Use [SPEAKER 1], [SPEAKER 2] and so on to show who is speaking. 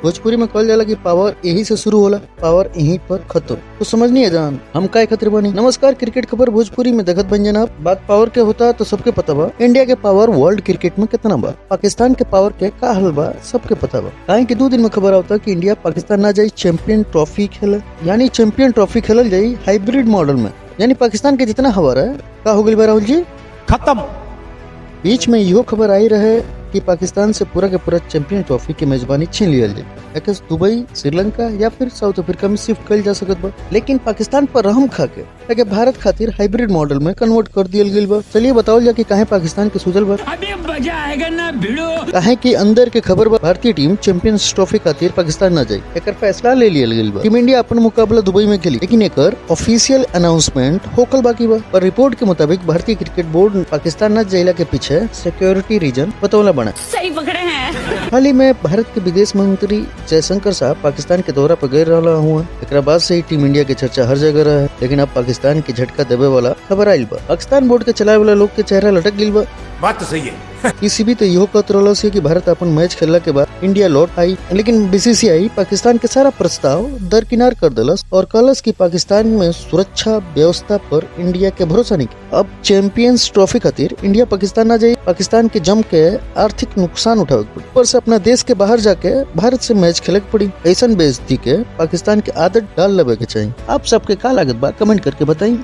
[SPEAKER 1] भोजपुरी में कहल जाला कि पावर यही से शुरू होला, पावर यहीं पर खत्म। तो समझ नहीं है जान हम काय खतरे बनी। नमस्कार, क्रिकेट खबर भोजपुरी में देखत बन जनाब। बात पावर के होता तो सबके पता बा इंडिया के पावर वर्ल्ड क्रिकेट में कितना बा, पाकिस्तान के पावर के का हाल बा सबके पता बा। काहे कि 2 दिन में खबर आवता कि इंडिया पाकिस्तान ना जाई चैंपियन ट्रॉफी खेले, यानी चैंपियन ट्रॉफी खेलल जाई हाइब्रिड मॉडल में, यानी पाकिस्तान के जितना खबर है का हो गई बा राहुल जी
[SPEAKER 2] खत्म।
[SPEAKER 1] बीच में इहो खबर आई रहे कि पाकिस्तान से पूरा के पूरा चैंपियन ट्रॉफी की मेजबानी छीन लिया जाए, दुबई, श्रीलंका या फिर साउथ अफ्रीका में शिफ्ट कल जा सकत बा। लेकिन पाकिस्तान पर रहम खा के भारत खातिर हाइब्रिड मॉडल में कन्वर्ट कर दिया गई बा। चलिए बताओ जा कि काहे पाकिस्तान के सूझल बा।
[SPEAKER 2] अभी मजा आएगा ना भिड़ो।
[SPEAKER 1] काहे कि अंदर के खबर बा भारतीय टीम चैंपियंस ट्रॉफी खातिर पाकिस्तान न जाए, एकर फैसला ले लिया गई बा। टीम इंडिया अपन मुकाबला दुबई में खेली, लेकिन एकर ऑफिशियल अनाउंसमेंट होकल बाकी बा। पर रिपोर्ट के मुताबिक भारतीय क्रिकेट बोर्ड पाकिस्तान न जाइला के पीछे सिक्योरिटी रीजन बतौला बना।
[SPEAKER 3] सही पकड़े हैं।
[SPEAKER 1] हाल ही में भारत के विदेश मंत्री जयशंकर साहब पाकिस्तान के दौरा पर गए रहा हुआ। एकरा बाद से ही टीम इंडिया के चर्चा हर जगह रहा है, लेकिन अब पाकिस्तान के झटका देवे वाला खबर आयल बा। पाकिस्तान बोर्ड के चलाए वाला लोग के चेहरा लटक गिल बा।
[SPEAKER 2] बात तो सही है।
[SPEAKER 1] पीसीबी तो इहो कहत रहल से कि भारत अपन मैच खेलला के बाद इंडिया लौट आई, लेकिन बीसीसीआई पाकिस्तान के सारा प्रस्ताव दरकिनार कर दिलस और कहलस कि पाकिस्तान में सुरक्षा व्यवस्था पर इंडिया के भरोसा नहीं। अब चैंपियंस ट्रॉफी खातिर इंडिया पाकिस्तान न जाए, पाकिस्तान के जम के आर्थिक नुकसान उठावे पड़ी, ऊपर से अपना देश के बाहर जाके भारत से मैच खेले पड़ी। ऐसा बेइज्जती के पाकिस्तान के आदत डाल लेवे के चाहिए। आप सबके का लागत बा कमेंट करके बताई।